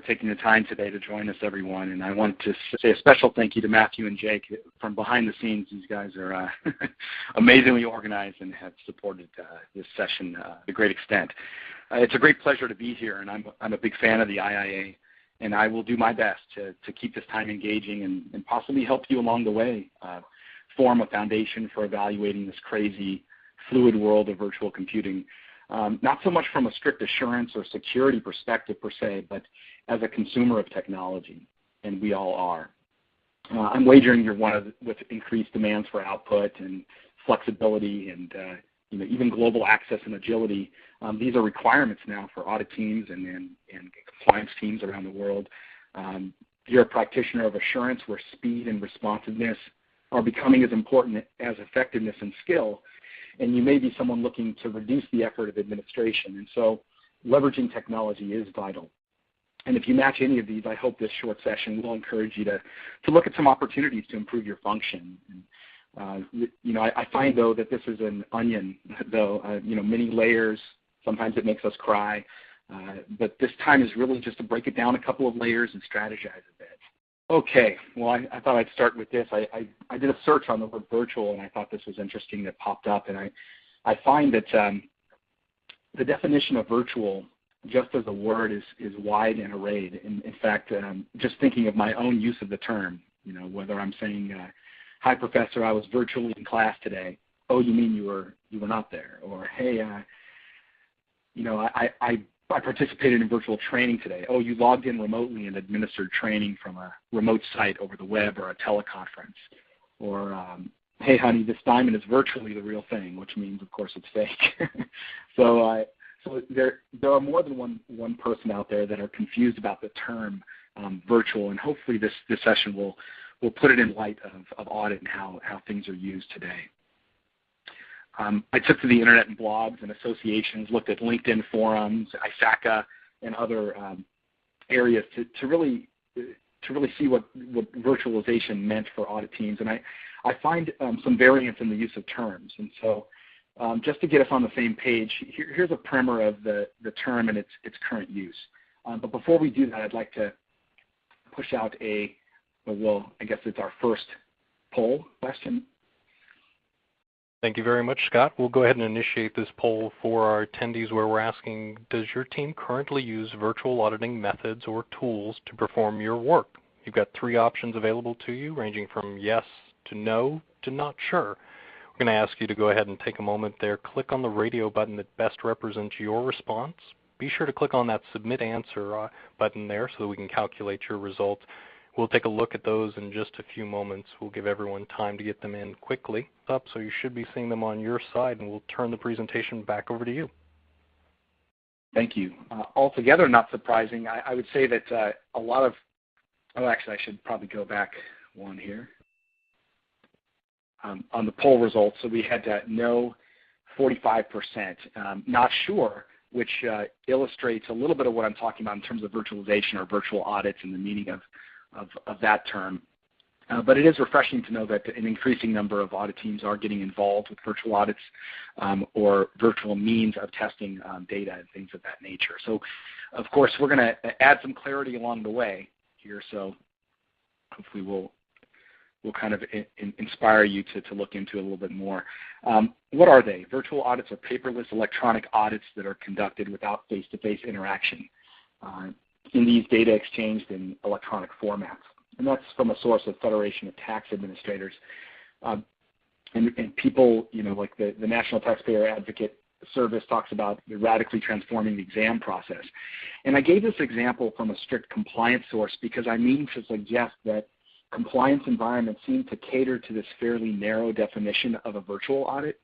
taking the time today to join us, everyone. And I want to say a special thank you to Matthew and Jake from behind the scenes. These guys are amazingly organized and have supported this session to a great extent. It's a great pleasure to be here, and I'm a big fan of the IIA, and I will do my best to keep this time engaging and possibly help you along the way form a foundation for evaluating this crazy, fluid world of virtual computing. Not so much from a strict assurance or security perspective per se, but as a consumer of technology, and we all are. I'm wagering you're one with increased demands for output and flexibility and even global access and agility. These are requirements now for audit teams and compliance teams around the world. You're a practitioner of assurance where speed and responsiveness are becoming as important as effectiveness and skill. And you may be someone looking to reduce the effort of administration. And so leveraging technology is vital. And if you match any of these, I hope this short session will encourage you to look at some opportunities to improve your function. And, I find, though, that this is an onion, though, many layers. Sometimes it makes us cry. But this time is really just to break it down a couple of layers and strategize a bit. Okay, well, I thought I'd start with this. I did a search on the word virtual, and I thought this was interesting that popped up. And I find that the definition of virtual, just as a word, is wide and arrayed. In fact, just thinking of my own use of the term, whether I'm saying, "Hi, Professor, I was virtually in class today." Oh, you mean you were not there? Or, "Hey, I participated in virtual training today." Oh, you logged in remotely and administered training from a remote site over the web or a teleconference. Or, "Hey, honey, this diamond is virtually the real thing," which means, of course, it's fake. So there are more than one person out there that are confused about the term virtual, and hopefully this session will put it in light of audit and how things are used today. I took to the internet and blogs and associations, looked at LinkedIn forums, ISACA, and other areas to really see what virtualization meant for audit teams. And I find some variance in the use of terms. And so just to get us on the same page, here's a primer of the term and its current use. But before we do that, I'd like to push out I guess it's our first poll question. Thank you very much, Scott. We'll go ahead and initiate this poll for our attendees where we're asking, does your team currently use virtual auditing methods or tools to perform your work? You've got 3 options available to you, ranging from yes to no to not sure. We're going to ask you to go ahead and take a moment there, click on the radio button that best represents your response. Be sure to click on that Submit Answer button there so that we can calculate your results. We'll take a look at those in just a few moments. We'll give everyone time to get them in quickly. So you should be seeing them on your side, and we'll turn the presentation back over to you. Thank you. Altogether not surprising. I would say that a lot of actually I should probably go back one here. On the poll results, so we had no 45%, not sure, which illustrates a little bit of what I'm talking about in terms of virtualization or virtual audits and the meaning of that term. But it is refreshing to know that an increasing number of audit teams are getting involved with virtual audits or virtual means of testing data and things of that nature. So, of course, we're going to add some clarity along the way here, so hopefully we'll kind of inspire you to look into it a little bit more. What are they? Virtual audits are paperless electronic audits that are conducted without face-to-face interaction. In these data exchanged in electronic formats. And that's from a source of Federation of Tax Administrators. And people, like the National Taxpayer Advocate Service talks about radically transforming the exam process. And I gave this example from a strict compliance source because I mean to suggest that compliance environments seem to cater to this fairly narrow definition of a virtual audit.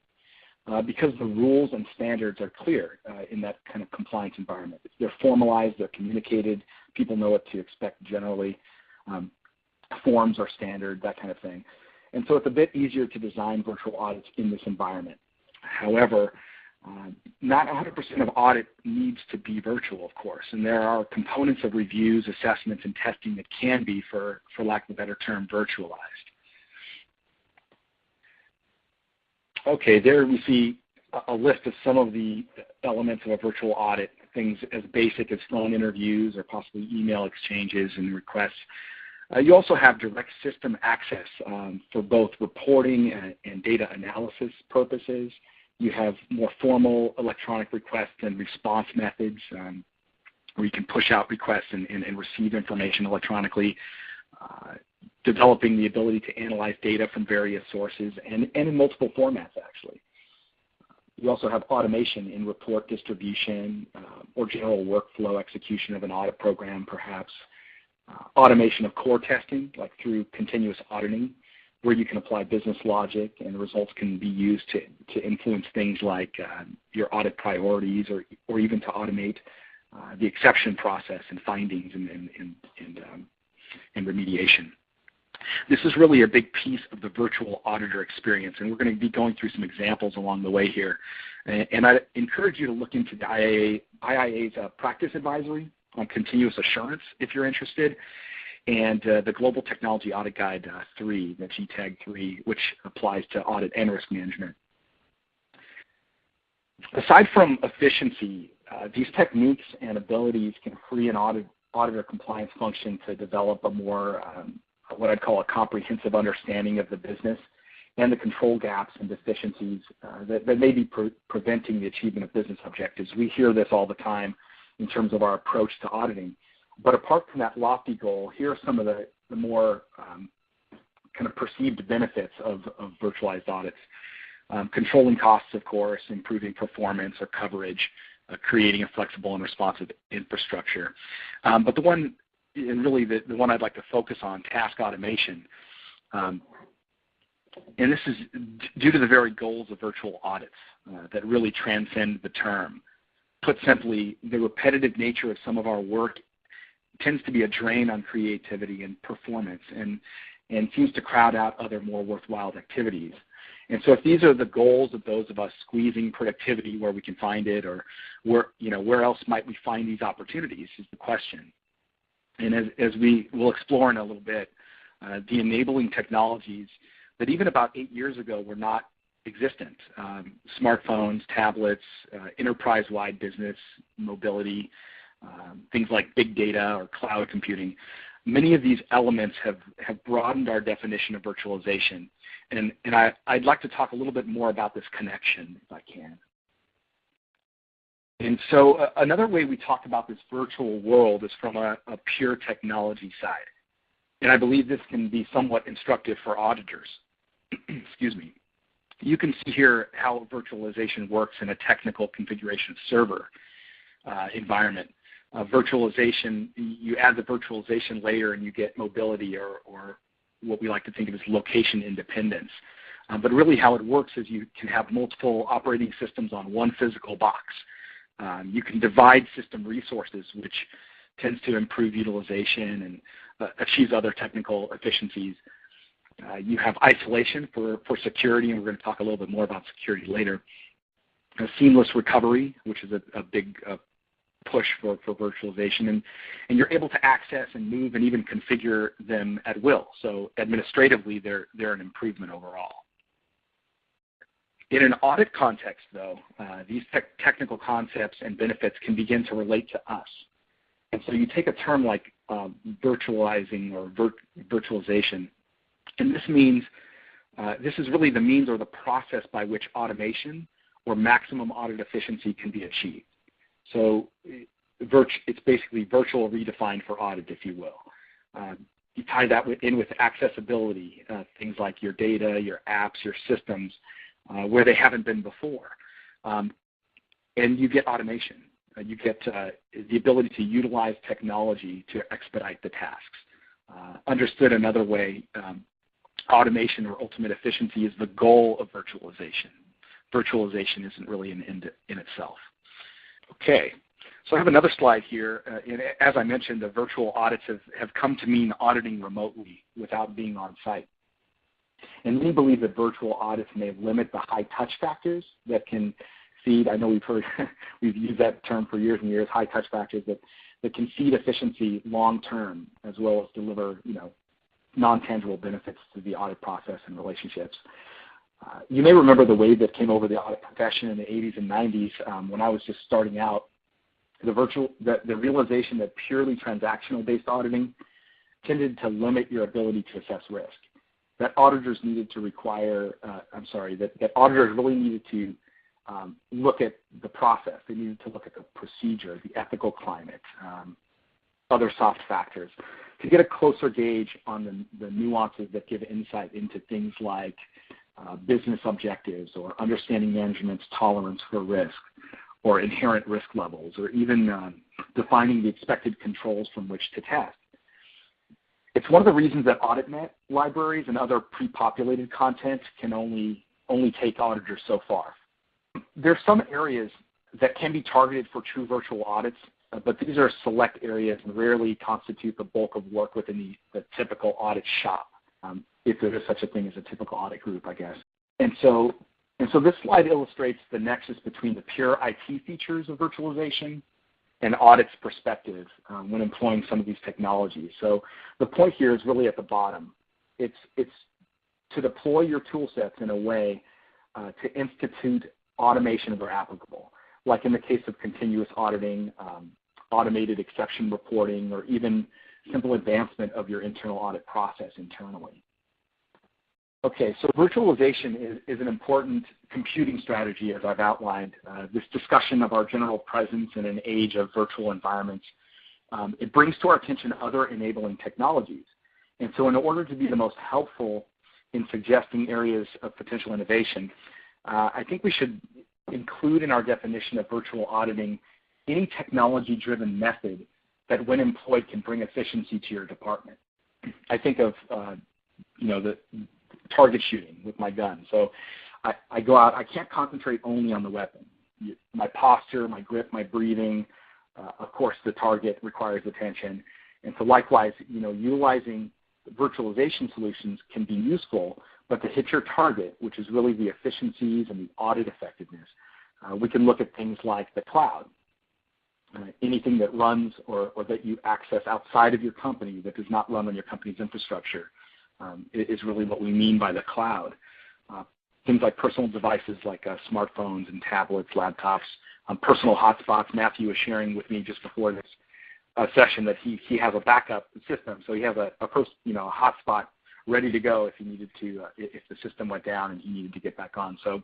Because the rules and standards are clear in that kind of compliance environment. They're formalized, they're communicated, people know what to expect generally, forms are standard, that kind of thing. And so it's a bit easier to design virtual audits in this environment. However, not 100% of audit needs to be virtual, of course, and there are components of reviews, assessments, and testing that can be, for lack of a better term, virtualized. Okay, there we see a list of some of the elements of a virtual audit things as basic as phone interviews or possibly email exchanges and requests. You also have direct system access for both reporting and data analysis purposes. You have more formal electronic request and response methods where you can push out requests and receive information electronically, developing the ability to analyze data from various sources and in multiple formats, actually. You also have automation in report distribution or general workflow execution of an audit program, perhaps. Automation of core testing, like through continuous auditing, where you can apply business logic and the results can be used to influence things like your audit priorities or even to automate the exception process and findings and remediation. This is really a big piece of the virtual auditor experience, and we're going to be going through some examples along the way here. And I encourage you to look into the IIA's practice advisory on continuous assurance if you're interested, and the Global Technology Audit Guide 3, the GTAG 3, which applies to audit and risk management. Aside from efficiency, these techniques and abilities can free an auditor compliance function to develop a more, what I'd call a comprehensive understanding of the business and the control gaps and deficiencies that may be preventing the achievement of business objectives. We hear this all the time in terms of our approach to auditing. But apart from that lofty goal, here are some of the more kind of perceived benefits of virtualized audits. Controlling costs, of course, improving performance or coverage, creating a flexible and responsive infrastructure. But the one, and really the one I'd like to focus on, task automation. And this is due to the very goals of virtual audits that really transcend the term. Put simply, the repetitive nature of some of our work tends to be a drain on creativity and performance and seems to crowd out other more worthwhile activities. And so if these are the goals of those of us squeezing productivity where we can find it, or where else might we find these opportunities is the question. And as we will explore in a little bit, the enabling technologies that even about 8 years ago were not existent. Smartphones, tablets, enterprise-wide business, mobility, things like big data or cloud computing. Many of these elements have broadened our definition of virtualization. And I'd like to talk a little bit more about this connection, if I can. And so another way we talk about this virtual world is from a pure technology side. And I believe this can be somewhat instructive for auditors. Excuse me. You can see here how virtualization works in a technical configuration server environment. Virtualization, you add the virtualization layer and you get mobility or what we like to think of as location independence. But really how it works is you can have multiple operating systems on one physical box. You can divide system resources, which tends to improve utilization and achieves other technical efficiencies. You have isolation for security, and we're going to talk a little bit more about security later. Seamless recovery, which is a big push for virtualization, and you're able to access and move and even configure them at will. So administratively, they're an improvement overall. In an audit context, though, these technical concepts and benefits can begin to relate to us. And so you take a term like virtualizing or virtualization, and this means this is really the means or the process by which automation or maximum audit efficiency can be achieved. So it's basically virtual redefined for audit, if you will. You tie that in with accessibility, things like your data, your apps, your systems, where they haven't been before. And you get automation. You get the ability to utilize technology to expedite the tasks. Understood another way, automation or ultimate efficiency is the goal of virtualization. Virtualization isn't really an end in itself. Okay, so I have another slide here. And as I mentioned, the virtual audits have come to mean auditing remotely without being on site. And we believe that virtual audits may limit the high touch factors that can feed, I know we've used that term for years and years, high touch factors that can feed efficiency long term, as well as deliver non-tangible benefits to the audit process and relationships. You may remember the wave that came over the audit profession in the 80s and 90s when I was just starting out. the realization that purely transactional-based auditing tended to limit your ability to assess risk. That auditors needed to that auditors really needed to look at the process. They needed to look at the procedure, the ethical climate, other soft factors, to get a closer gauge on the nuances that give insight into things like business objectives or understanding management's tolerance for risk or inherent risk levels, or even defining the expected controls from which to test. It's one of the reasons that AuditNet libraries and other pre-populated content can only take auditors so far. There are some areas that can be targeted for true virtual audits, but these are select areas and rarely constitute the bulk of work within the typical audit shop, if there is such a thing as a typical audit group, I guess. And so this slide illustrates the nexus between the pure IT features of virtualization and audit's perspective when employing some of these technologies. So the point here is really at the bottom. It's to deploy your tool sets in a way to institute automation where applicable, like in the case of continuous auditing, automated exception reporting, or even simple advancement of your internal audit process internally. Okay, so virtualization is an important computing strategy, as I've outlined. This discussion of our general presence in an age of virtual environments, it brings to our attention other enabling technologies. And so in order to be the most helpful in suggesting areas of potential innovation, I think we should include in our definition of virtual auditing any technology-driven method that, when employed, can bring efficiency to your department. I think of, the target shooting with my gun. So I go out, I can't concentrate only on the weapon. My posture, my grip, my breathing, of course the target requires attention. And so likewise, utilizing virtualization solutions can be useful, but to hit your target, which is really the efficiencies and the audit effectiveness, we can look at things like the cloud. Anything that runs or that you access outside of your company that does not run on your company's infrastructure is really what we mean by the cloud. Things like personal devices like smartphones and tablets, laptops, personal hotspots. Matthew was sharing with me just before this session that he has a backup system, so he has a hotspot ready to go if he needed to, if the system went down and he needed to get back on. So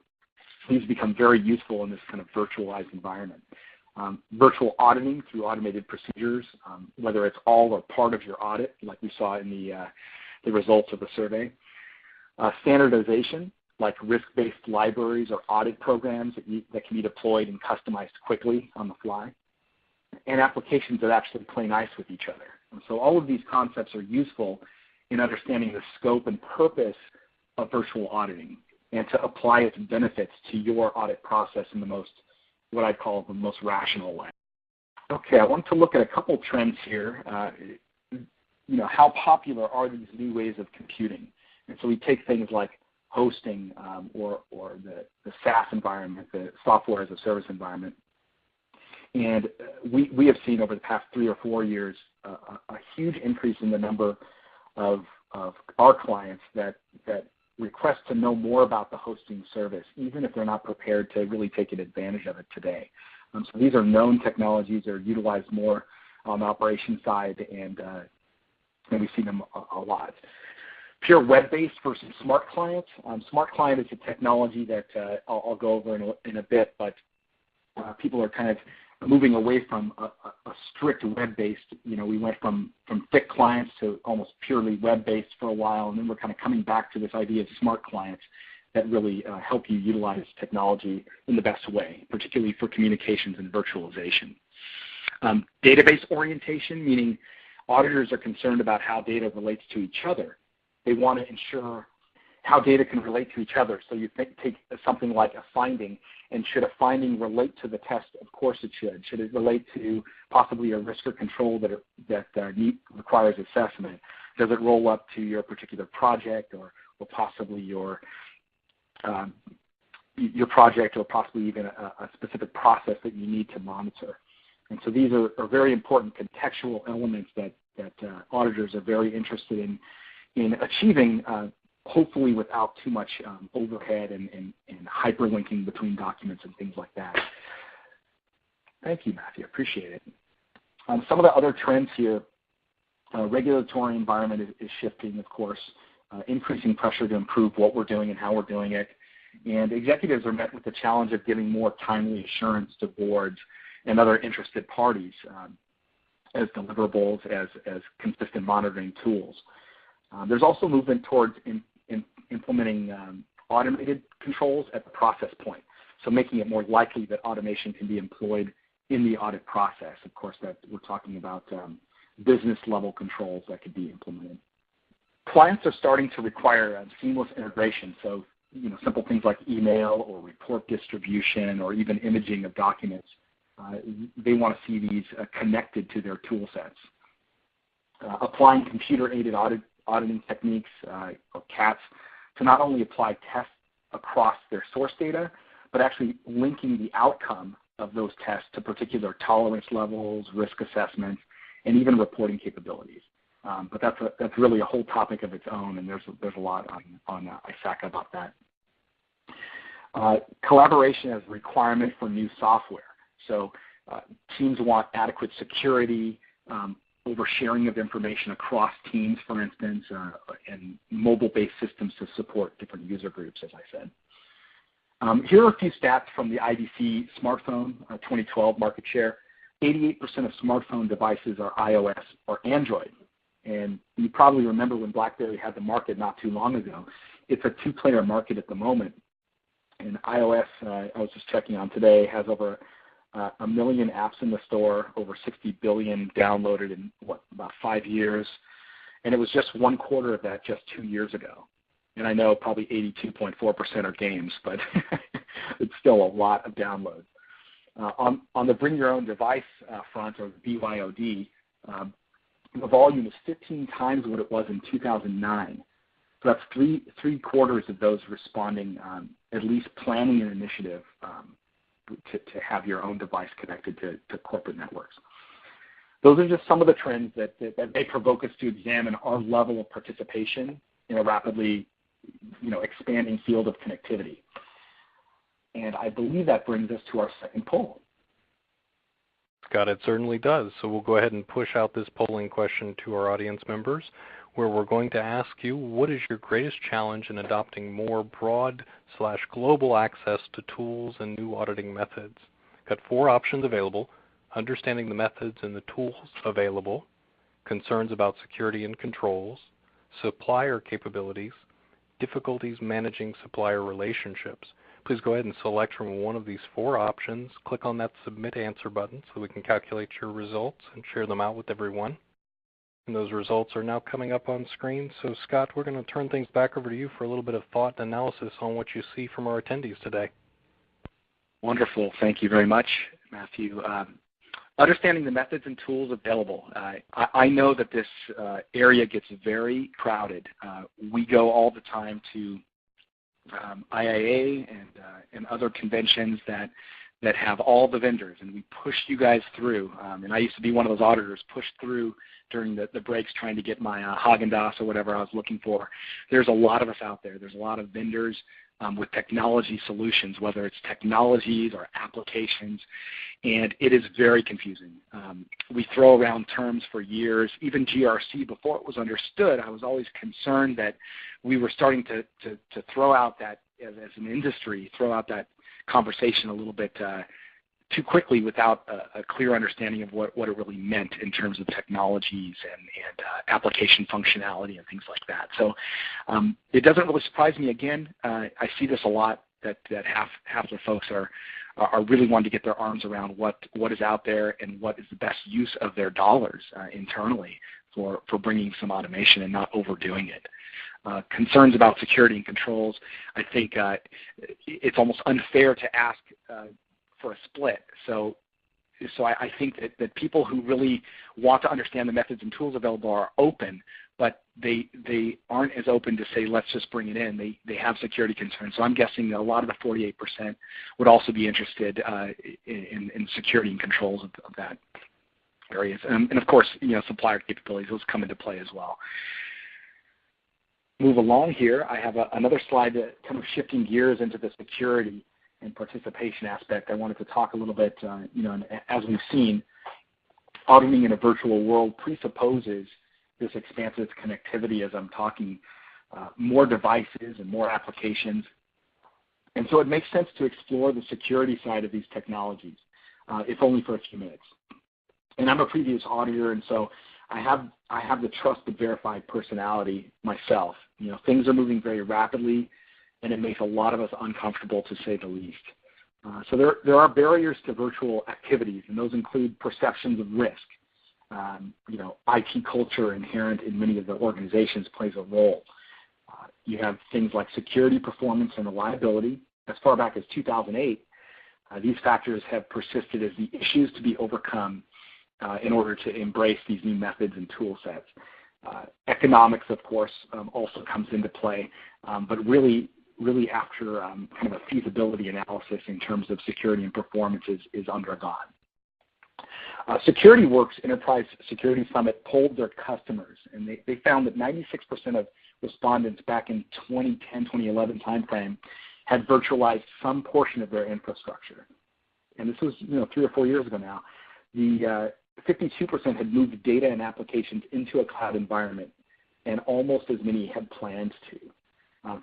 these become very useful in this kind of virtualized environment. Virtual auditing through automated procedures, whether it's all or part of your audit, like we saw in the results of the survey. Standardization, like risk-based libraries or audit programs that can be deployed and customized quickly on the fly. And applications that actually play nice with each other. And so all of these concepts are useful in understanding the scope and purpose of virtual auditing and to apply its benefits to your audit process in the most, what I call the most rational way. Okay, I want to look at a couple trends here. How popular are these new ways of computing? And so we take things like hosting or the SaaS environment, the software as a service environment. And we have seen over the past 3 or 4 years a huge increase in the number of our clients that request to know more about the hosting service, even if they're not prepared to really take advantage of it today. So these are known technologies that are utilized more on the operations side, and we see them a lot. Pure web-based versus smart client. Smart client is a technology that I'll go over in a bit, but people are kind of moving away from a strict web-based. We went from thick clients to almost purely web-based for a while, and then we're kind of coming back to this idea of smart clients that really help you utilize technology in the best way, particularly for communications and virtualization. Database orientation, meaning auditors are concerned about how data relates to each other. They want to ensure how data can relate to each other. So you take something like a finding, and should a finding relate to the test? Of course it should. Should it relate to possibly a risk or control that requires assessment? Does it roll up to your particular project or possibly your project, or possibly even a specific process that you need to monitor? And so these are very important contextual elements that auditors are very interested in achieving, hopefully without too much overhead and hyperlinking between documents and things like that. Thank you, Matthew. Appreciate it. Some of the other trends here, regulatory environment is shifting, of course, increasing pressure to improve what we're doing and how we're doing it. And executives are met with the challenge of giving more timely assurance to boards and other interested parties as deliverables, as consistent monitoring tools. There's also movement towards implementing automated controls at the process point, so making it more likely that automation can be employed in the audit process. Of course, that we're talking about business-level controls that could be implemented. Clients are starting to require seamless integration, so simple things like email or report distribution or even imaging of documents. They want to see these connected to their tool sets. Applying computer-aided auditing techniques, or CATs, to not only apply tests across their source data, but actually linking the outcome of those tests to particular tolerance levels, risk assessments, and even reporting capabilities. But that's really a whole topic of its own, and there's a lot on ISACA about that. Collaboration as a requirement for new software. So teams want adequate security, oversharing of information across teams, for instance, and mobile-based systems to support different user groups, as I said. Here are a few stats from the IDC smartphone 2012 market share. 88% of smartphone devices are iOS or Android. And you probably remember when BlackBerry had the market not too long ago. It's a two-player market at the moment. And iOS, I was just checking on today, has over 1 million apps in the store, over 60 billion downloaded in, about 5 years. And it was just 1/4 of that just 2 years ago. And I know probably 82.4% are games, but it's still a lot of downloads. On the bring your own device front, or BYOD, the volume is 15 times what it was in 2009. So that's three-quarters of those responding, at least planning an initiative to have your own device connected to corporate networks. Those are just some of the trends that may provoke us to examine our level of participation in a rapidly expanding field of connectivity. And I believe that brings us to our second poll. Scott, it certainly does. So we'll go ahead and push out this polling question to our audience members, where we're going to ask you, what is your greatest challenge in adopting more broad/global access to tools and new auditing methods? Got 4 options available: understanding the methods and the tools available, concerns about security and controls, supplier capabilities, difficulties managing supplier relationships. Please go ahead and select from one of these 4 options. Click on that Submit Answer button so we can calculate your results and share them out with everyone. And those results are now coming up on screen. So Scott, we're going to turn things back over to you for a little bit of thought and analysis on what you see from our attendees today. Wonderful. Thank you very much, Matthew. Understanding the methods and tools available. I know that this area gets very crowded. We go all the time to IIA and other conventions that have all the vendors, and we push you guys through. And I used to be one of those auditors pushed through during the breaks trying to get my Haagen-Dazs or whatever I was looking for. There's a lot of us out there. There's a lot of vendors with technology solutions, whether it's technologies or applications, and it is very confusing. We throw around terms for years. Even GRC, before it was understood, I was always concerned that we were starting to throw out that, as an industry, throw out that conversation a little bit too quickly without a clear understanding of what it really meant in terms of technologies and application functionality and things like that. So it doesn't really surprise me. Again, I see this a lot, that half the folks are really wanting to get their arms around what is out there and what is the best use of their dollars internally for bringing some automation and not overdoing it. Concerns about security and controls, I think it's almost unfair to ask for a split. So I think that people who really want to understand the methods and tools available are open, but they aren't as open to say, let's just bring it in. They have security concerns. So I'm guessing a lot of the 48% would also be interested in security and controls of that areas. And of course, supplier capabilities, those come into play as well. Move along here. I have another slide that kind of shifting gears into the security. and participation aspect, I wanted to talk a little bit, and as we've seen, auditing in a virtual world presupposes this expansive connectivity as I'm talking, more devices and more applications. And so it makes sense to explore the security side of these technologies, if only for a few minutes. And I'm a previous auditor, and so I have the trusted, verified personality myself. Things are moving very rapidly, and it makes a lot of us uncomfortable, to say the least. So there are barriers to virtual activities, and those include perceptions of risk. IT culture inherent in many of the organizations plays a role. You have things like security, performance, and reliability. As far back as 2008, these factors have persisted as the issues to be overcome in order to embrace these new methods and tool sets. Economics, of course, also comes into play, but really after kind of a feasibility analysis in terms of security and performance is undergone. SecurityWorks Enterprise Security Summit polled their customers, and they found that 96% of respondents back in 2010-2011 timeframe had virtualized some portion of their infrastructure. And this was 3 or 4 years ago now. The 52% had moved data and applications into a cloud environment, and almost as many had plans to.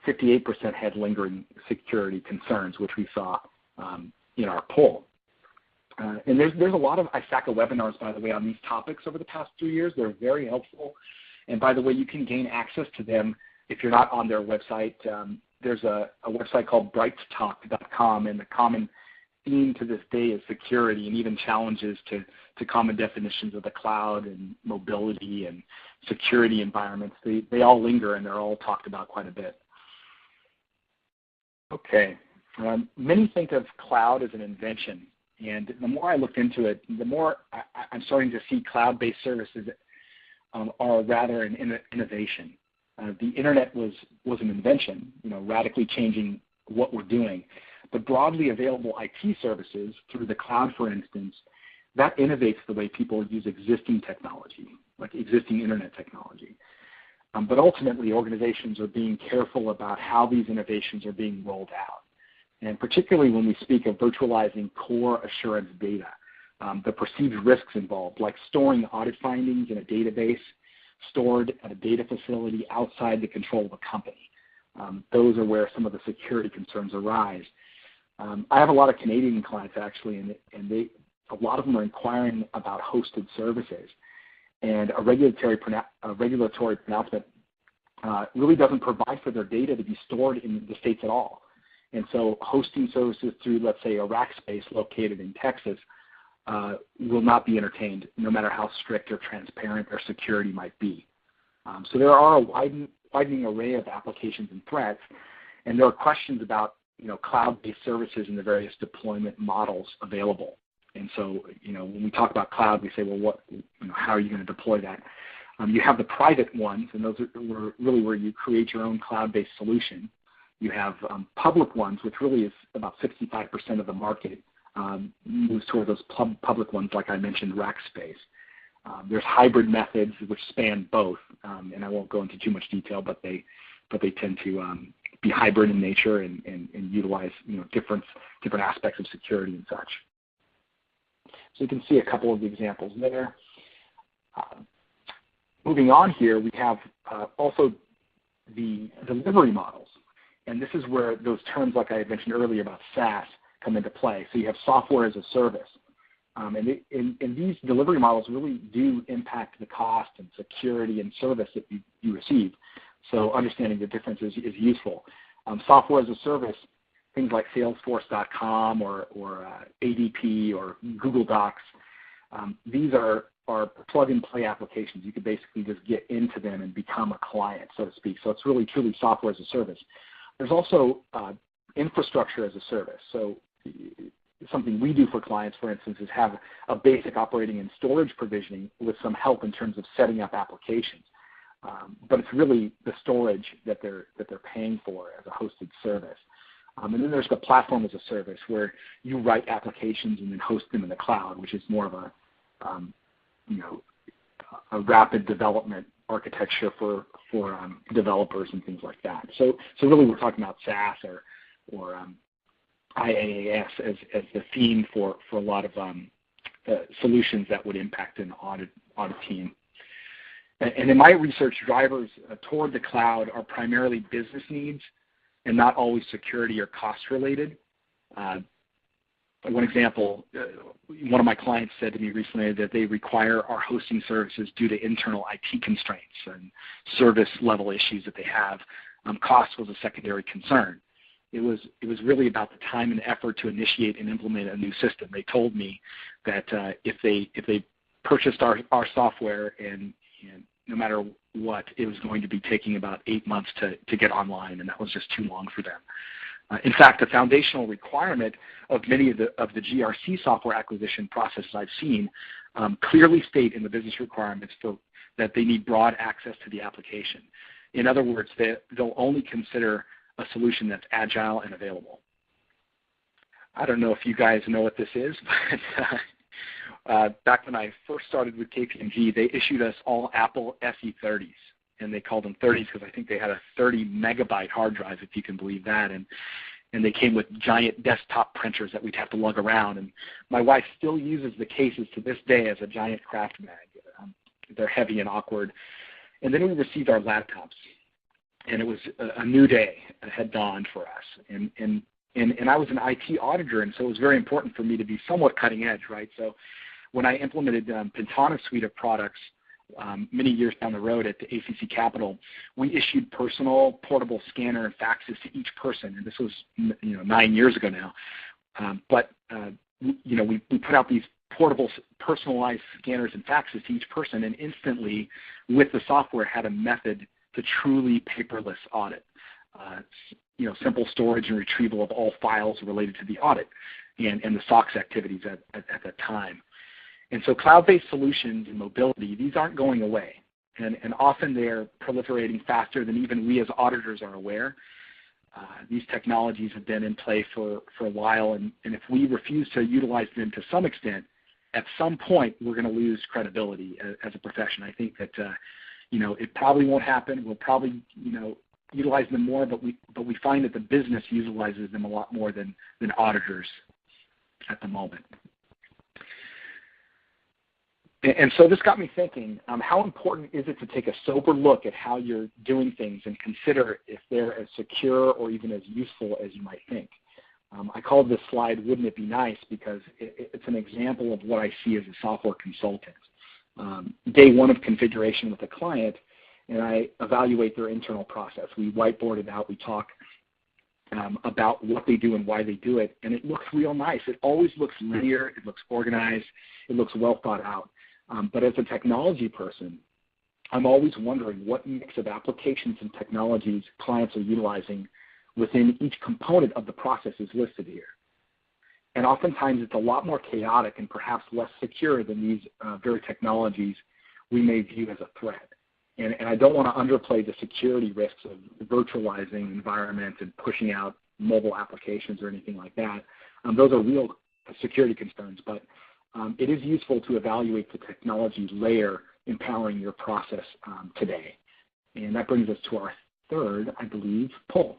58% had lingering security concerns, which we saw in our poll. And there's a lot of ISACA webinars, by the way, on these topics over the past 2 years. They're very helpful. And by the way, you can gain access to them if you're not on their website. There's a website called brighttalk.com, and the common theme to this day is security, and even challenges to common definitions of the cloud and mobility and security environments. They all linger, and they're all talked about quite a bit. Okay. Many think of cloud as an invention, and the more I looked into it, the more I'm starting to see cloud-based services are rather an innovation. The internet was an invention, radically changing what we're doing. But broadly available IT services through the cloud, for instance, that innovates the way people use existing technology, like existing internet technology. But ultimately, organizations are being careful about how these innovations are being rolled out. And particularly when we speak of virtualizing core assurance data, the perceived risks involved, like storing audit findings in a database stored at a data facility outside the control of a company. Those are where some of the security concerns arise. I have a lot of Canadian clients, actually, and a lot of them are inquiring about hosted services. And a regulatory pronouncement really doesn't provide for their data to be stored in the States at all. And so hosting services through, let's say, a rack space located in Texas will not be entertained, no matter how strict or transparent their security might be. So there are a widening array of applications and threats, and there are questions about cloud-based services and the various deployment models available. And so, when we talk about cloud, we say, well, how are you going to deploy that? You have the private ones, and those are really where you create your own cloud-based solution. You have public ones, which really is about 65% of the market moves toward those public ones, like I mentioned, Rackspace. There's hybrid methods which span both, and I won't go into too much detail, but they tend to be hybrid in nature and utilize different aspects of security and such. So you can see a couple of the examples there. Moving on here, we have also the delivery models. And this is where those terms, like I had mentioned earlier about SaaS, come into play. So you have software as a service. And these delivery models really do impact the cost and security and service that you receive. So understanding the difference is useful. Software as a service, things like Salesforce.com or ADP or Google Docs, these are plug-and-play applications. You can basically just get into them and become a client, so to speak. So it's really truly software as a service. There's also infrastructure as a service. So something we do for clients, for instance, is have a basic operating and storage provisioning with some help in terms of setting up applications. But it's really the storage that they're paying for as a hosted service. And then there's the platform as a service, where you write applications and then host them in the cloud, which is more of a rapid development architecture for developers and things like that. So really we're talking about SaaS or IIAS as the theme for a lot of solutions that would impact an audit team. And in my research, drivers toward the cloud are primarily business needs and not always security or cost related. One example, one of my clients said to me recently that they require our hosting services due to internal IT constraints and service level issues that they have. Cost was a secondary concern. It was really about the time and effort to initiate and implement a new system. They told me that if they purchased our software and no matter what, it was going to be taking about 8 months to get online, and that was just too long for them. In fact, the foundational requirement of many of the GRC software acquisition processes I've seen clearly state in the business requirements that they need broad access to the application. In other words, they'll only consider a solution that's agile and available. I don't know if you guys know what this is, but back when I first started with KPMG, they issued us all Apple SE30s. And they called them 30s because I think they had a 30 megabyte hard drive, if you can believe that. And they came with giant desktop printers that we'd have to lug around. And my wife still uses the cases to this day as a giant craft bag. They're heavy and awkward. And then we received our laptops. And it was a new day had dawned for us. And I was an IT auditor, and so it was very important for me to be somewhat cutting edge, right? So when I implemented Pintana's suite of products, many years down the road at the ACC Capital, we issued personal portable scanner and faxes to each person, and this was 9 years ago now. We put out these portable personalized scanners and faxes to each person, and instantly, with the software, had a method to truly paperless audit. Simple storage and retrieval of all files related to the audit and the SOX activities at that time. And so cloud-based solutions and mobility, these aren't going away. And often they're proliferating faster than even we as auditors are aware. These technologies have been in play for a while, and if we refuse to utilize them to some extent, at some point we're going to lose credibility as a profession. I think that it probably won't happen. We'll probably utilize them more, but we find that the business utilizes them a lot more than auditors at the moment. And so this got me thinking, how important is it to take a sober look at how you're doing things and consider if they're as secure or even as useful as you might think? I called this slide, "Wouldn't it be nice?" because it's an example of what I see as a software consultant. Day one of configuration with a client, and I evaluate their internal process. We whiteboard it out. We talk about what they do and why they do it, and it looks real nice. It always looks linear. It looks organized. It looks well thought out. But as a technology person, I'm always wondering what mix of applications and technologies clients are utilizing within each component of the process is listed here. And oftentimes it's a lot more chaotic and perhaps less secure than these very technologies we may view as a threat. And I don't want to underplay the security risks of virtualizing environments and pushing out mobile applications or anything like that. Those are real security concerns, but it is useful to evaluate the technology layer empowering your process today. And that brings us to our third, I believe, poll.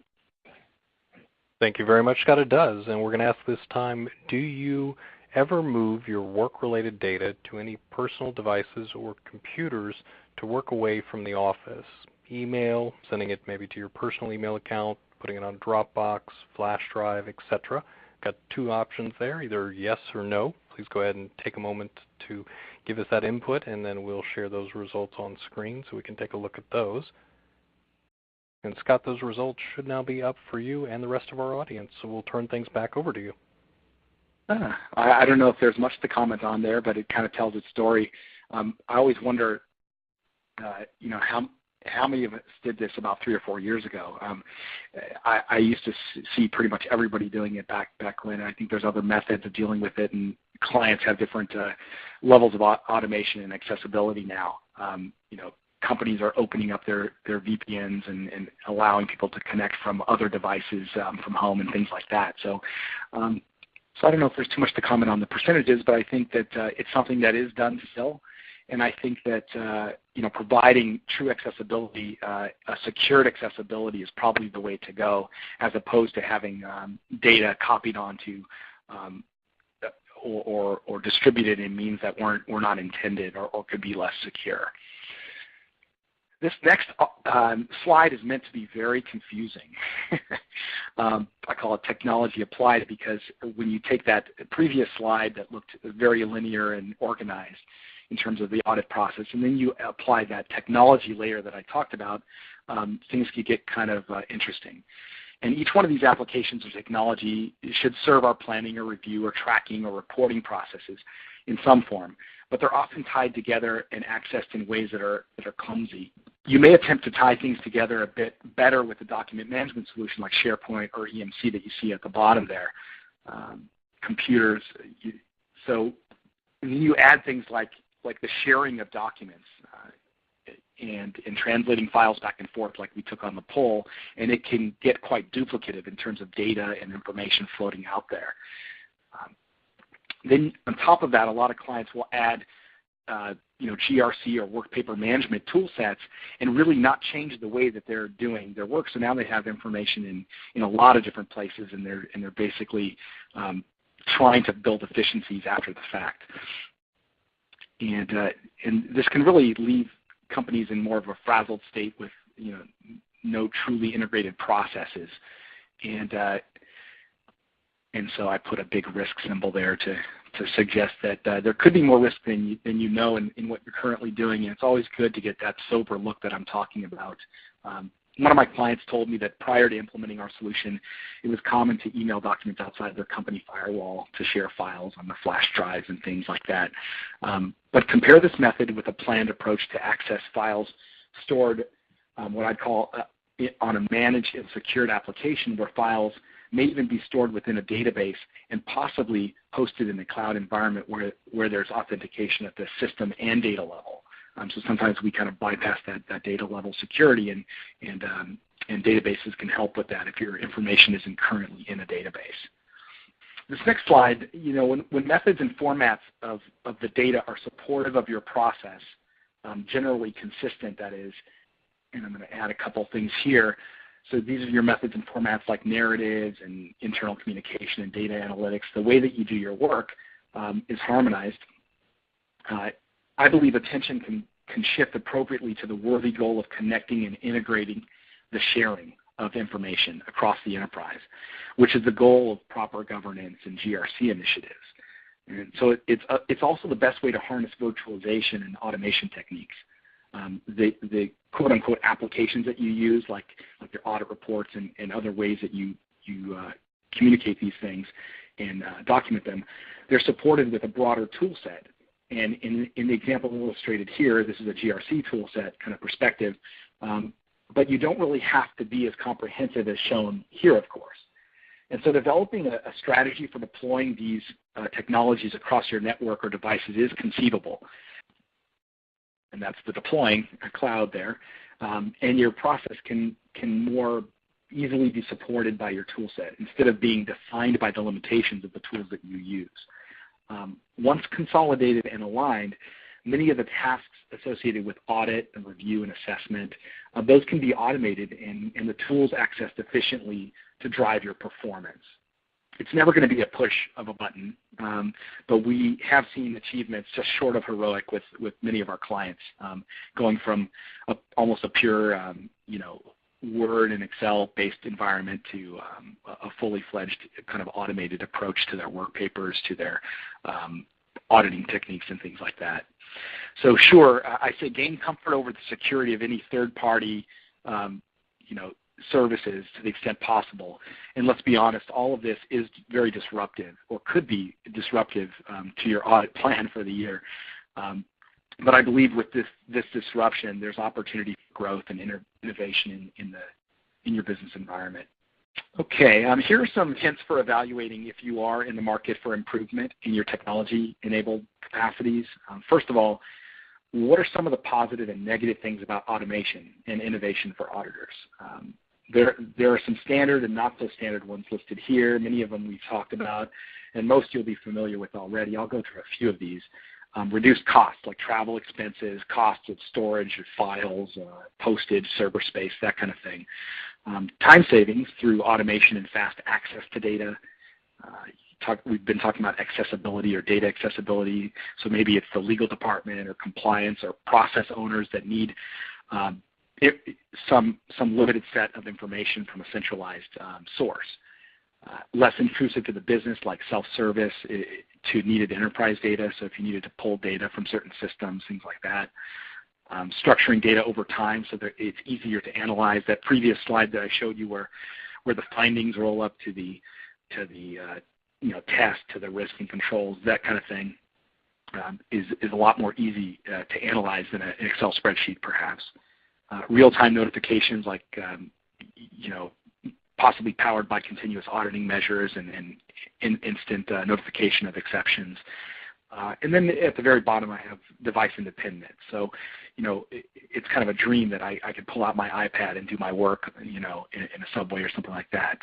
Thank you very much, Scott. It does. And we're going to ask this time, do you ever move your work-related data to any personal devices or computers to work away from the office? Email, sending it maybe to your personal email account, putting it on Dropbox, flash drive, etc. Got two options there, either yes or no. Please go ahead and take a moment to give us that input, and then we'll share those results on screen so we can take a look at those. And Scott, those results should now be up for you and the rest of our audience, so we'll turn things back over to you. I don't know if there's much to comment on there, but it kind of tells its story. I always wonder, how many of us did this about 3 or 4 years ago? I used to see pretty much everybody doing it back when. I think there's other methods of dealing with it, and clients have different levels of automation and accessibility now. Companies are opening up their VPNs and allowing people to connect from other devices from home and things like that. So I don't know if there's too much to comment on the percentages, but I think that it's something that is done still. And I think that providing true accessibility, a secured accessibility, is probably the way to go, as opposed to having data copied onto or distributed in means that were not intended or could be less secure. This next slide is meant to be very confusing. I call it technology applied, because when you take that previous slide that looked very linear and organized in terms of the audit process, and then you apply that technology layer that I talked about, things could get kind of interesting. And each one of these applications or technology should serve our planning or review or tracking or reporting processes in some form, but they're often tied together and accessed in ways that are clumsy. You may attempt to tie things together a bit better with a document management solution like SharePoint or EMC that you see at the bottom there. Computers. So you add things like the sharing of documents and translating files back and forth like we took on the poll, and it can get quite duplicative in terms of data and information floating out there. Then on top of that, a lot of clients will add GRC or work paper management tool sets and really not change the way that they're doing their work. So now they have information in a lot of different places, and they're basically trying to build efficiencies after the fact. And this can really leave companies in more of a frazzled state with no truly integrated processes. And so I put a big risk symbol there to suggest that there could be more risk than you know in what you're currently doing, and it's always good to get that sober look that I'm talking about. One of my clients told me that prior to implementing our solution, it was common to email documents outside their company firewall to share files on the flash drives and things like that. But compare this method with a planned approach to access files stored, what I'd call on a managed and secured application, where files may even be stored within a database and possibly hosted in a cloud environment where there's authentication at the system and data level. So sometimes we kind of bypass that data level security, and databases can help with that if your information isn't currently in a database. This next slide, when methods and formats of the data are supportive of your process, generally consistent, that is, and I'm going to add a couple things here. So these are your methods and formats like narratives and internal communication and data analytics. The way that you do your work is harmonized. I believe attention can shift appropriately to the worthy goal of connecting and integrating the sharing of information across the enterprise, which is the goal of proper governance and GRC initiatives. And so it's also the best way to harness virtualization and automation techniques. The quote-unquote applications that you use, like your audit reports and other ways that you communicate these things and document them, they're supported with a broader tool set. And in the example illustrated here, this is a GRC tool set kind of perspective, but you don't really have to be as comprehensive as shown here, of course. And so developing a strategy for deploying these technologies across your network or devices is conceivable. And that's the deploying a cloud there. And your process can more easily be supported by your tool set instead of being defined by the limitations of the tools that you use. Once consolidated and aligned, many of the tasks associated with audit and review and assessment, those can be automated and the tools accessed efficiently to drive your performance. It's never going to be a push of a button, but we have seen achievements just short of heroic with many of our clients, going from almost a pure, Word and Excel-based environment to a fully fledged kind of automated approach to their work papers, to their auditing techniques and things like that. So sure, I say gain comfort over the security of any third-party, services to the extent possible. And let's be honest, all of this is very disruptive, or could be disruptive to your audit plan for the year. But I believe with this disruption, there's opportunity for growth and innovation in your business environment. Okay, here are some hints for evaluating if you are in the market for improvement in your technology-enabled capacities. First of all, what are some of the positive and negative things about automation and innovation for auditors? There are some standard and not so standard ones listed here. Many of them we've talked about, and most you'll be familiar with already. I'll go through a few of these. reduce costs like travel expenses, costs of storage of files, postage, server space, that kind of thing. Time savings through automation and fast access to data. We've been talking about accessibility or data accessibility, so maybe it's the legal department or compliance or process owners that need some limited set of information from a centralized source. Less intrusive to the business, like self-service, to needed enterprise data, so if you needed to pull data from certain systems, things like that. Structuring data over time so that it's easier to analyze. That previous slide that I showed you where the findings roll up to the test, to the risk and controls, that kind of thing, is a lot more easy to analyze than an Excel spreadsheet perhaps. Real-time notifications like possibly powered by continuous auditing measures and instant notification of exceptions. And then at the very bottom I have device independence. So, it's kind of a dream that I could pull out my iPad and do my work, in a subway or something like that.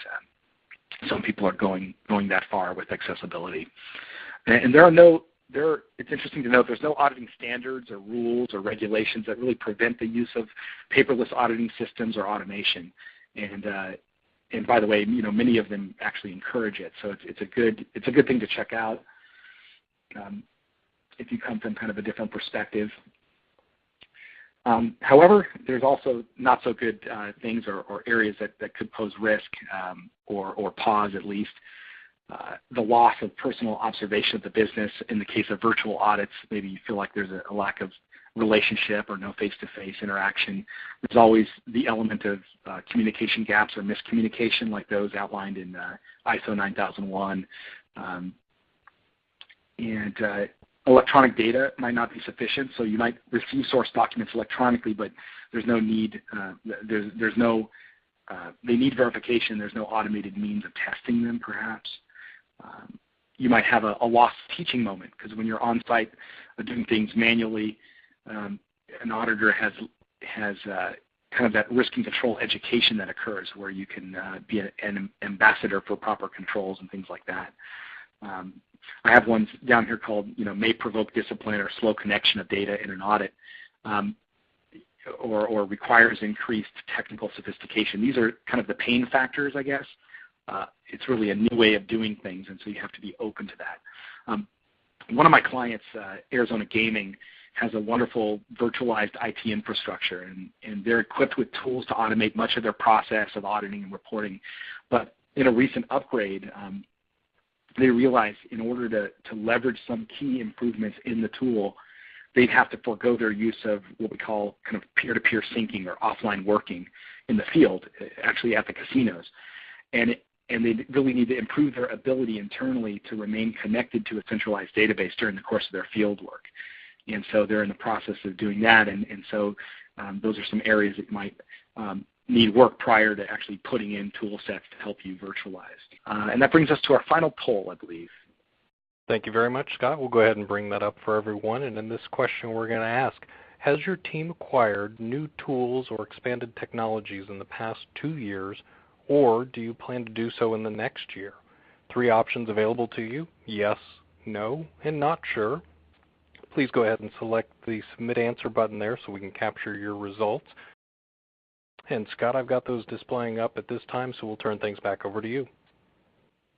Some people are going that far with accessibility. And it's interesting to note there's no auditing standards or rules or regulations that really prevent the use of paperless auditing systems or automation. And by the way, many of them actually encourage it. So it's a good thing to check out if you come from kind of a different perspective. However, there's also not so good things or areas that could pose risk or pause at least. The loss of personal observation of the business in the case of virtual audits. Maybe you feel like there's a lack of relationship or no face-to-face interaction. There's always the element of communication gaps or miscommunication like those outlined in ISO 9001. Electronic data might not be sufficient, so you might receive source documents electronically, but there's no need, they need verification. There's no automated means of testing them perhaps. You might have a lost teaching moment because when you're on site doing things manually, an auditor has kind of that risk and control education that occurs where you can be an ambassador for proper controls and things like that. I have ones down here called, may provoke discipline or slow connection of data in an audit, or requires increased technical sophistication. These are kind of the pain factors, I guess. It's really a new way of doing things, and so you have to be open to that. One of my clients, Arizona Gaming, has a wonderful virtualized IT infrastructure, and they're equipped with tools to automate much of their process of auditing and reporting. But in a recent upgrade, they realized in order to leverage some key improvements in the tool, they'd have to forego their use of what we call kind of peer-to-peer syncing or offline working in the field, actually at the casinos. And they really need to improve their ability internally to remain connected to a centralized database during the course of their field work. And so they're in the process of doing that, and so those are some areas that might need work prior to actually putting in tool sets to help you virtualize. And that brings us to our final poll, I believe. Thank you very much, Scott. We'll go ahead and bring that up for everyone. And in this question we're going to ask, has your team acquired new tools or expanded technologies in the past 2 years, or do you plan to do so in the next year? 3 options available to you: yes, no, and not sure. Please go ahead and select the Submit Answer button there so we can capture your results. And Scott, I've got those displaying up at this time, so we'll turn things back over to you.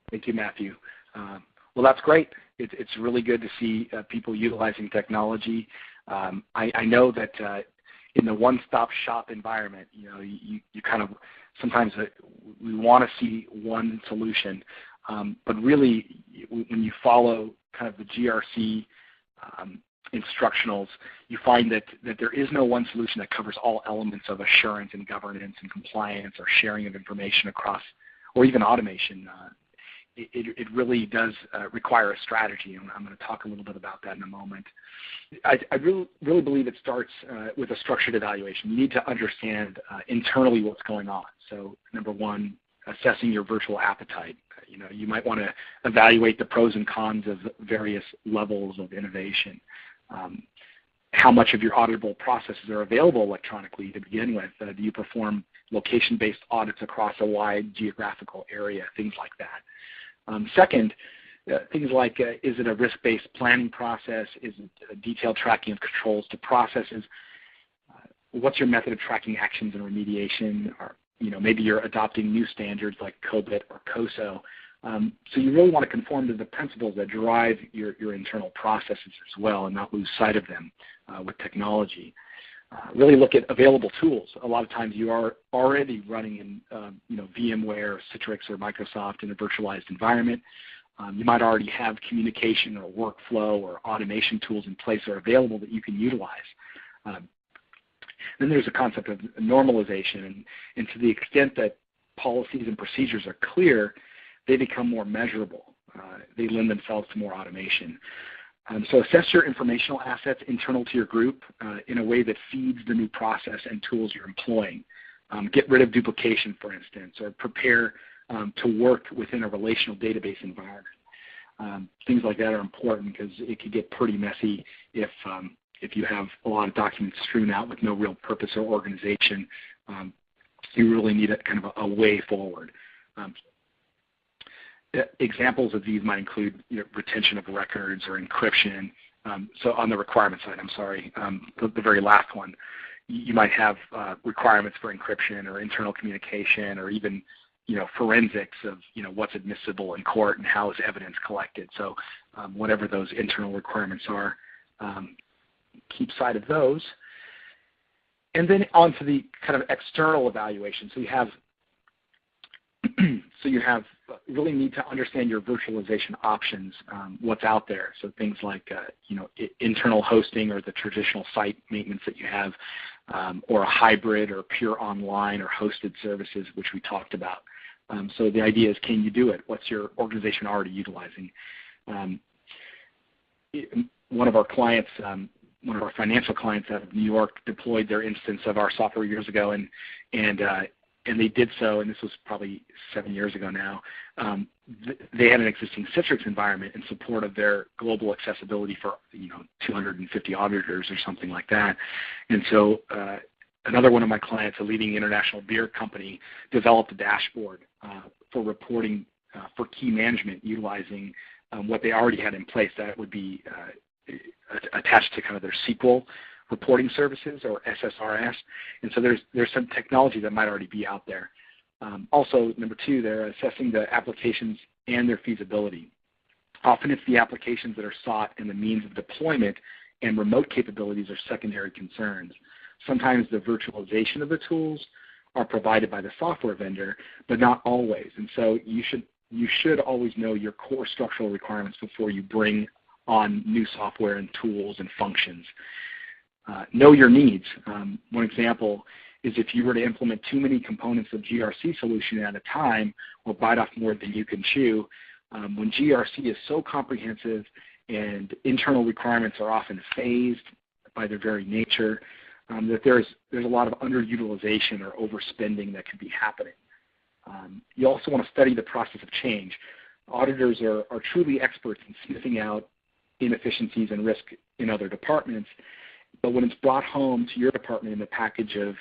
Thank you, Matthew. Well, that's great. It's really good to see people utilizing technology. I know that in the one-stop shop environment, you kind of sometimes we want to see one solution, but really when you follow kind of the GRC instructionals, you find that there is no one solution that covers all elements of assurance and governance and compliance or sharing of information across, or even automation. It really does require a strategy, and I'm going to talk a little bit about that in a moment. I really believe it starts with a structured evaluation. You need to understand internally what's going on. So number one, assessing your virtual appetite. You might want to evaluate the pros and cons of various levels of innovation. How much of your auditable processes are available electronically to begin with? Do you perform location-based audits across a wide geographical area? Things like that. Second, Things like, is it a risk-based planning process? Is it a detailed tracking of controls to processes? What's your method of tracking actions and remediation? Or maybe you're adopting new standards like COBIT or COSO. So you really want to conform to the principles that drive your internal processes as well, and not lose sight of them with technology. Really look at available tools. A lot of times you are already running in VMware, Citrix, or Microsoft in a virtualized environment. You might already have communication or workflow or automation tools in place that are available that you can utilize. Then there's a concept of normalization, and to the extent that policies and procedures are clear, they become more measurable. They lend themselves to more automation. So assess your informational assets internal to your group in a way that feeds the new process and tools you're employing. Get rid of duplication, for instance, or prepare to work within a relational database environment. Things like that are important because it can get pretty messy if you have a lot of documents strewn out with no real purpose or organization. You really need a kind of a way forward. Examples of these might include retention of records or encryption. So on the requirement side, I'm sorry, the very last one, you might have requirements for encryption or internal communication, or even forensics of what's admissible in court and how is evidence collected. So whatever those internal requirements are, keep sight of those. And then on to the kind of external evaluation. So you have really need to understand your virtualization options, what's out there. So things like internal hosting or the traditional site maintenance that you have, or a hybrid or pure online or hosted services, which we talked about. So the idea is, can you do it? What's your organization already utilizing? One of our clients, one of our financial clients out of New York, deployed their instance of our software years ago, and they did so, and this was probably 7 years ago now. They had an existing Citrix environment in support of their global accessibility for 250 auditors or something like that. And so another one of my clients, a leading international beer company, developed a dashboard for reporting for key management utilizing what they already had in place that would be attached to kind of their SQL reporting services, or SSRS. And so there's some technology that might already be out there. Also, number two, they're assessing the applications and their feasibility. Often it's the applications that are sought and the means of deployment and remote capabilities are secondary concerns. Sometimes the virtualization of the tools are provided by the software vendor, but not always. And so you should always know your core structural requirements before you bring on new software and tools and functions. Know your needs. One example is if you were to implement too many components of GRC solution at a time, or bite off more than you can chew, when GRC is so comprehensive and internal requirements are often phased by their very nature, that there's a lot of underutilization or overspending that could be happening. You also want to study the process of change. Auditors are truly experts in sniffing out inefficiencies and risk in other departments, but when it's brought home to your department in a package of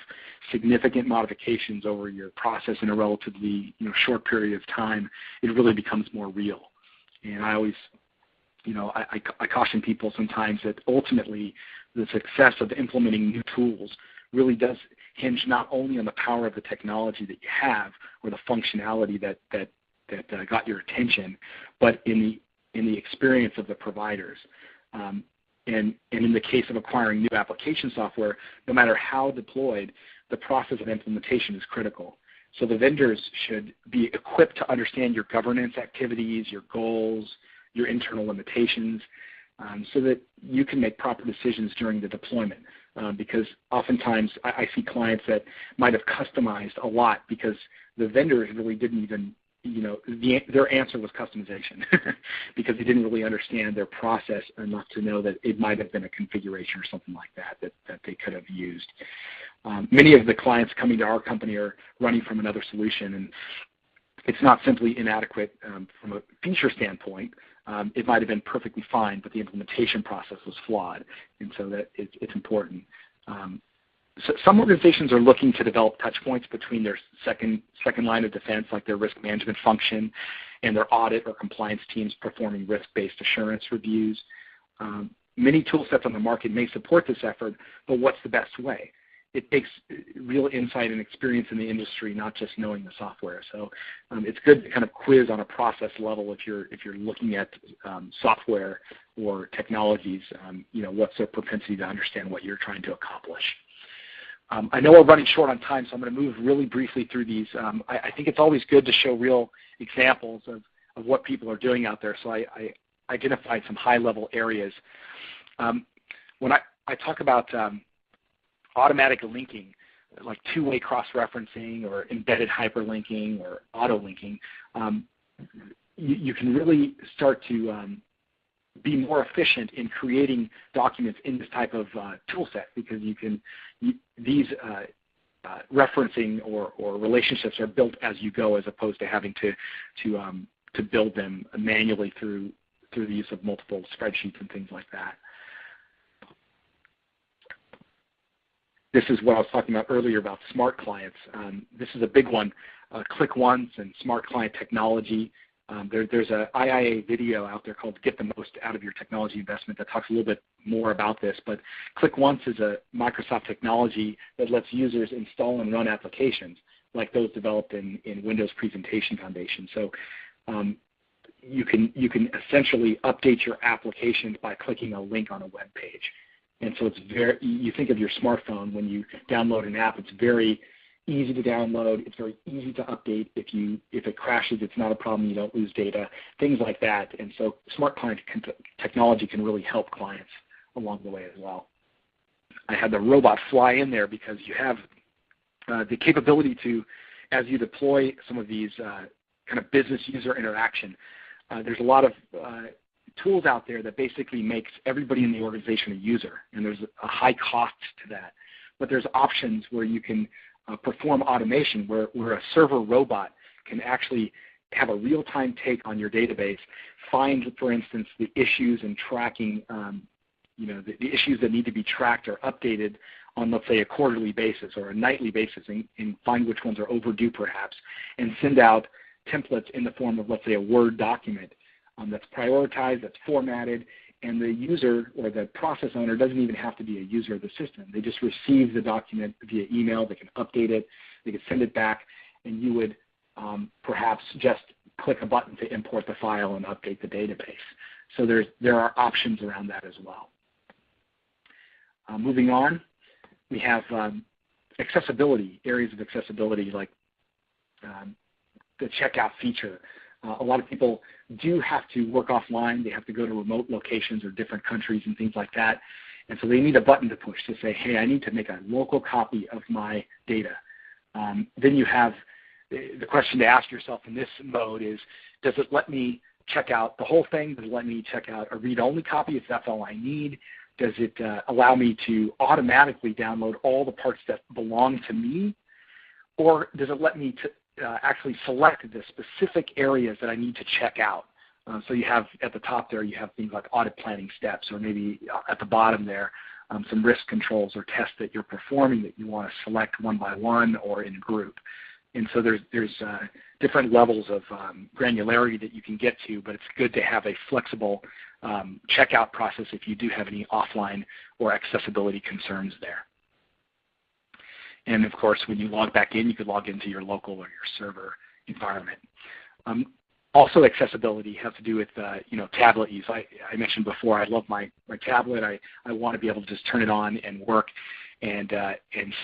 significant modifications over your process in a relatively short period of time, it really becomes more real. And I always, I caution people sometimes that ultimately the success of implementing new tools really does hinge not only on the power of the technology that you have or the functionality that got your attention, but in the experience of the providers. And in the case of acquiring new application software, no matter how deployed, the process of implementation is critical. So the vendors should be equipped to understand your governance activities, your goals, your internal limitations, so that you can make proper decisions during the deployment. Because oftentimes I see clients that might have customized a lot because the vendors really didn't even, their answer was customization because they didn't really understand their process enough to know that it might have been a configuration or something like that they could have used. Many of the clients coming to our company are running from another solution, and it's not simply inadequate from a feature standpoint. It might have been perfectly fine, but the implementation process was flawed, and so that it's important. some organizations are looking to develop touch points between their second line of defense, like their risk management function, and their audit or compliance teams performing risk-based assurance reviews. Many tool sets on the market may support this effort, but what's the best way? It takes real insight and experience in the industry, not just knowing the software. So it's good to kind of quiz on a process level if you're looking at software or technologies. What's their propensity to understand what you're trying to accomplish? I know we're running short on time, so I'm going to move really briefly through these. I think it's always good to show real examples of what people are doing out there. So I identified some high-level areas. When I talk about automatic linking, like two-way cross-referencing or embedded hyperlinking or auto-linking, you can really start to be more efficient in creating documents in this type of tool set, because these referencing or relationships are built as you go, as opposed to having to build them manually through the use of multiple spreadsheets and things like that. This is what I was talking about earlier about smart clients. This is a big one. Click Once and smart client technology. There's a IIA video out there called Get the Most Out of Your Technology Investment that talks a little bit more about this. But Click Once is a Microsoft technology that lets users install and run applications like those developed in Windows Presentation Foundation. So you can essentially update your applications by clicking a link on a web page. And so you think of your smartphone when you download an app, it's very easy to download, it's very easy to update. If it crashes, it's not a problem, you don't lose data, things like that. And so smart client technology can really help clients along the way as well. I had the robot fly in there because you have the capability to, as you deploy some of these kind of business user interaction, there's a lot of tools out there that basically makes everybody in the organization a user, and there's a high cost to that. But there's options where you can perform automation where a server robot can actually have a real-time take on your database, find, for instance, the issues and tracking, the issues that need to be tracked or updated on, let's say, a quarterly basis or a nightly basis, and find which ones are overdue perhaps, and send out templates in the form of, let's say, a Word document that's prioritized, that's formatted, and the user or the process owner doesn't even have to be a user of the system. They just receive the document via email, they can update it, they can send it back, and you would perhaps just click a button to import the file and update the database. So there are options around that as well. Moving on, we have accessibility, areas of accessibility like the checkout feature. A lot of people do have to work offline. They have to go to remote locations or different countries and things like that. And so they need a button to push to say, hey, I need to make a local copy of my data. Then you have the question to ask yourself in this mode is, does it let me check out the whole thing? Does it let me check out a read-only copy if that's all I need? Does it allow me to automatically download all the parts that belong to me? Or does it let me to actually select the specific areas that I need to check out? So you have at the top there, you have things like audit planning steps, or maybe at the bottom there, some risk controls or tests that you're performing that you want to select one by one or in a group. And so there's different levels of granularity that you can get to, but it's good to have a flexible checkout process if you do have any offline or accessibility concerns there. And of course, when you log back in, you could log into your local or your server environment. Also, accessibility has to do with tablet use. I mentioned before, I love my tablet. I want to be able to just turn it on and work. And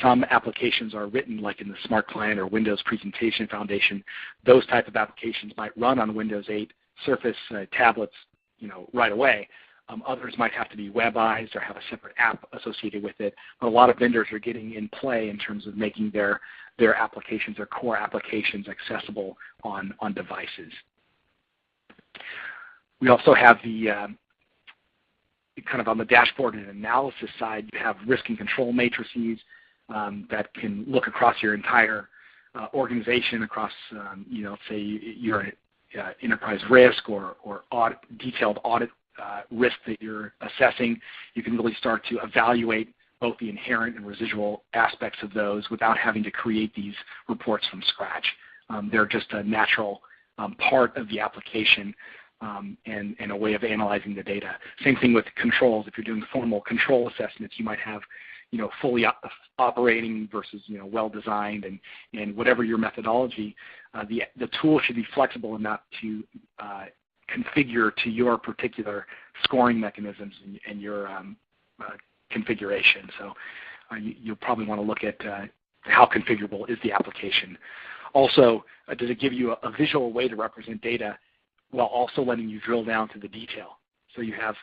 some applications are written like in the Smart Client or Windows Presentation Foundation. Those type of applications might run on Windows 8 Surface tablets, right away. Others might have to be webized or have a separate app associated with it. But a lot of vendors are getting in play in terms of making their applications, their core applications, accessible on devices. We also have the kind of on the dashboard and analysis side, you have risk and control matrices that can look across your entire organization, across say your enterprise risk or detailed audit risk that you're assessing. You can really start to evaluate both the inherent and residual aspects of those without having to create these reports from scratch. They're just a natural part of the application and a way of analyzing the data. Same thing with controls. If you're doing formal control assessments, you might have fully operating versus well-designed, and whatever your methodology, the tool should be flexible enough to configure to your particular scoring mechanisms and your configuration. So you'll probably want to look at how configurable is the application. Also, does it give you a visual way to represent data while also letting you drill down to the detail? So you have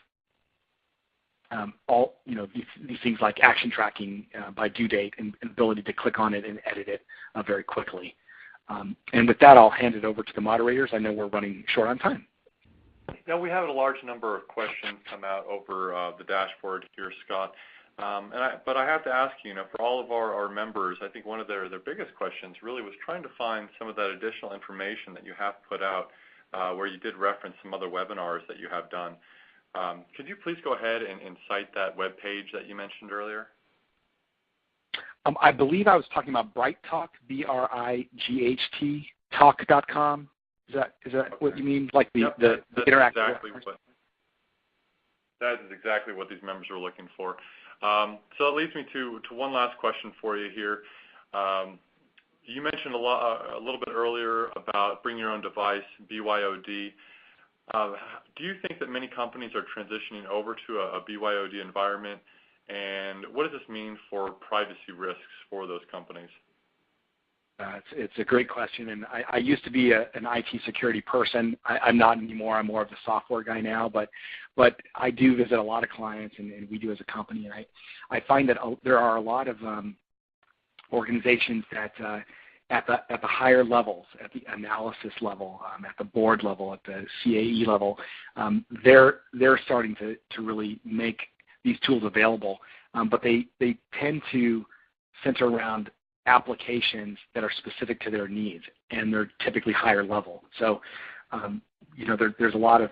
these things like action tracking by due date and ability to click on it and edit it very quickly. And with that, I'll hand it over to the moderators. I know we're running short on time. Yeah, we have a large number of questions come out over the dashboard here, Scott. But I have to ask you, for all of our members, I think one of their biggest questions really was trying to find some of that additional information that you have put out, where you did reference some other webinars that you have done. Could you please go ahead and cite that web page that you mentioned earlier? I believe I was talking about Bright Talk, BRIGHT talk.com. Is that okay. What you mean? Like the interactive? That is exactly what these members are looking for. So that leads me to one last question for you here. You mentioned a little bit earlier about bring your own device, BYOD. Do you think that many companies are transitioning over to a BYOD environment, and what does this mean for privacy risks for those companies? It's a great question, and I used to be an IT security person. I'm not anymore. I'm more of a software guy now, but I do visit a lot of clients, and we do as a company. And I find that there are a lot of organizations that at the higher levels, at the analysis level, at the board level, at the CAE level, they're starting to really make these tools available, but they tend to center around applications that are specific to their needs, and they're typically higher level. So, there's a lot of,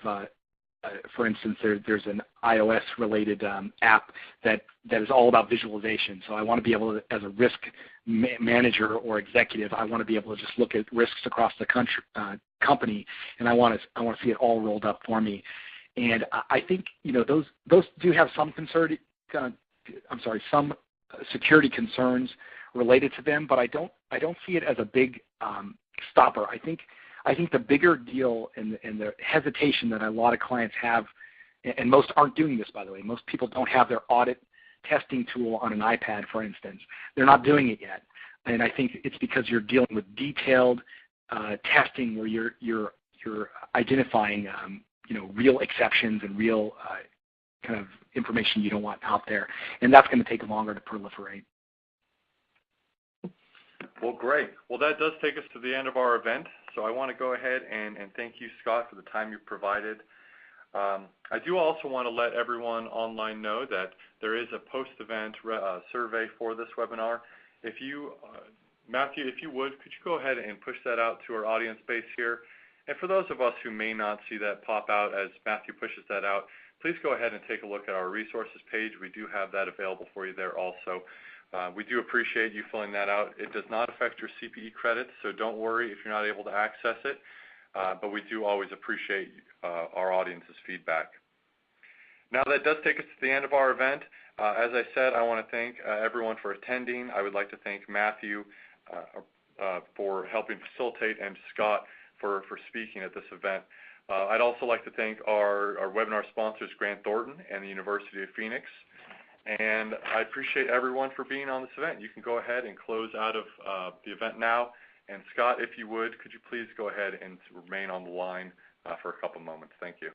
for instance, there's an iOS-related app that is all about visualization. So I want to be able to, as a risk manager or executive, I want to be able to just look at risks across the company, and I want to see it all rolled up for me. And I think those do have some some security concerns related to them, but I don't see it as a big stopper. I think the bigger deal and the hesitation that a lot of clients have, and most aren't doing this, by the way. Most people don't have their audit testing tool on an iPad, for instance. They're not doing it yet, and I think it's because you're dealing with detailed testing where you're identifying real exceptions and real kind of information you don't want out there, and that's going to take longer to proliferate. Well, great. Well, that does take us to the end of our event. So I want to go ahead and thank you, Scott, for the time you provided. I do also want to let everyone online know that there is a post-event survey for this webinar. If you, Matthew, if you would, could you go ahead and push that out to our audience base here? And for those of us who may not see that pop out as Matthew pushes that out, please go ahead and take a look at our resources page. We do have that available for you there also. We do appreciate you filling that out. It does not affect your CPE credits, so don't worry if you're not able to access it, but we do always appreciate our audience's feedback. Now that does take us to the end of our event. As I said, I want to thank everyone for attending. I would like to thank Matthew for helping facilitate and Scott for speaking at this event. I'd also like to thank our webinar sponsors, Grant Thornton and the University of Phoenix. And I appreciate everyone for being on this event. You can go ahead and close out of the event now. And Scott, if you would, could you please go ahead and remain on the line for a couple moments? Thank you.